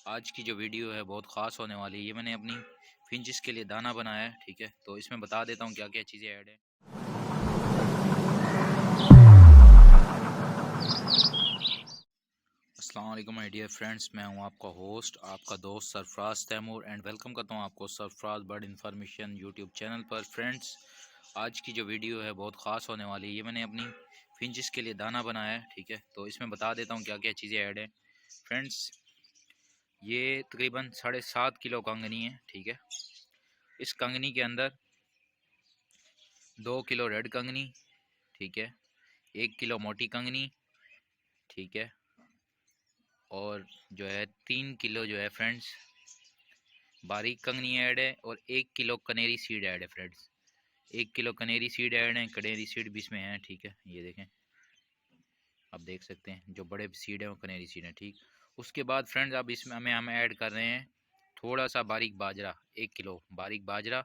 आज की जो वीडियो है बहुत ख़ास होने वाली है। ये मैंने अपनी फिंचेस के लिए दाना बनाया है, ठीक है। तो इसमें बता देता हूँ क्या क्या चीज़ें ऐड है। अस्सलाम वालेकुम माय डियर फ्रेंड्स, मैं हूँ आपका होस्ट, आपका दोस्त सरफराज तैमूर एंड वेलकम करता हूँ आपको Sarfaraz bird information YouTube channel पर। फ्रेंड्स, आज की जो वीडियो है बहुत ख़ास होने वाली है। ये मैंने अपनी फिंचेस के लिए दाना बनाया है, ठीक है। तो इसमें बता देता हूँ क्या क्या चीज़ें ऐड है। फ्रेंड्स, ये तकरीबन 7.5 किलो कंगनी है, ठीक है। इस कंगनी के अंदर 2 किलो रेड कंगनी, ठीक है, 1 किलो मोटी कंगनी, ठीक है, और जो है 3 किलो जो है फ्रेंड्स बारीक कंगनी ऐड है, और 1 किलो कनेरी सीड ऐड है friends. 1 kilo canary seed add है, कनेरी सीड भी इसमें है, ठीक है। ये देखें, आप देख सकते हैं जो बड़े सीड है वो कनेरी सीड है, ठीक। उसके बाद फ्रेंड्स अब इसमें हम ऐड कर रहे हैं थोड़ा सा बारीक बाजरा, 1 किलो बारीक बाजरा।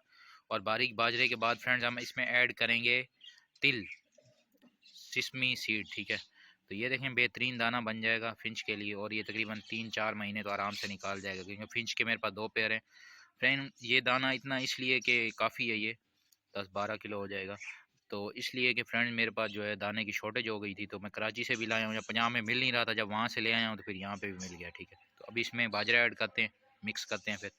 और बारीक बाजरे के बाद फ्रेंड्स हम इसमें ऐड करेंगे तिल, सिसमी सीड, ठीक है। तो ये देखें बेहतरीन दाना बन जाएगा फिंच के लिए, और ये तकरीबन 3-4 महीने तो आराम से निकाल जाएगा, क्योंकि फिंच के मेरे पास 2 पेयर हैं फ्रेंड। ये दाना इतना इसलिए कि काफ़ी है, ये 10-12 किलो हो जाएगा। तो इसलिए कि फ्रेंड मेरे पास जो है दाने की शॉर्टेज हो गई थी, तो मैं कराची से भी लाया हूँ, जब पंजाब में मिल नहीं रहा था, जब वहाँ से ले आया हूँ तो फिर यहाँ पे भी मिल गया, ठीक है। तो अभी इसमें बाजरा ऐड करते हैं, मिक्स करते हैं फिर।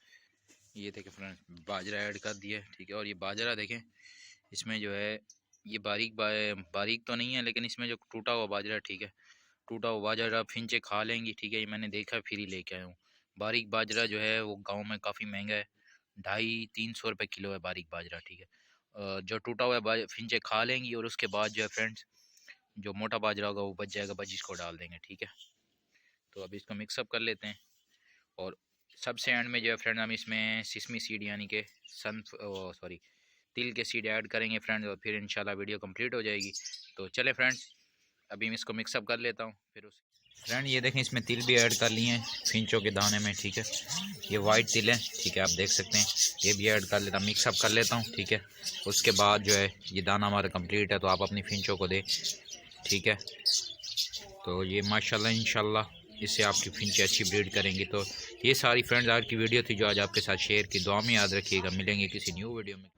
ये देखें फ्रेंड, बाजरा ऐड कर दिया, ठीक है। और ये बाजरा देखें, इसमें जो है ये बारीक तो नहीं है, लेकिन इसमें जो टूटा हुआ बाजरा, ठीक है, टूटा हुआ बाजरा फिंचे खा लेंगी, ठीक है। ये मैंने देखा, फिर ही लेके आया हूँ। बारीक बाजरा जो है वो गांव में काफ़ी महंगा है, 250-300 रुपये किलो है बारीक बाजरा, ठीक है। जो टूटा हुआ फिंचे खा लेंगी, और उसके बाद जो है फ्रेंड्स जो मोटा बाजरा होगा वो बच जाएगा, बच इसको डाल देंगे, ठीक है। तो अभी इसको मिक्सअप कर लेते हैं, और सबसे एंड में जो है फ्रेंड हम इसमें सिसमी सीड यानी कि तिल के सीड ऐड करेंगे फ्रेंड्स, और फिर इंशाल्लाह वीडियो कंप्लीट हो जाएगी। तो चले फ्रेंड्स, अभी मैं इसको मिक्सअप कर लेता हूँ फिर उस फ्रेंड। ये देखें, इसमें तिल भी ऐड कर लिए हैं फिंचों के दाने में, ठीक है। ये वाइट तिल है, ठीक है, आप देख सकते हैं। ये भी ऐड कर लेता हूँ, मिक्सअप कर लेता हूँ, ठीक है। उसके बाद जो है ये दाना हमारा कंप्लीट है, तो आप अपनी फिंचों को दें, ठीक है। तो ये माशाल्लाह इंशाल्लाह इससे आपकी फिंचें अच्छी ब्रीड करेंगी। तो ये सारी फ्रेंड्स आज की वीडियो थी जो आज आपके साथ शेयर की। दुआ में याद रखिएगा, मिलेंगे किसी न्यू वीडियो में।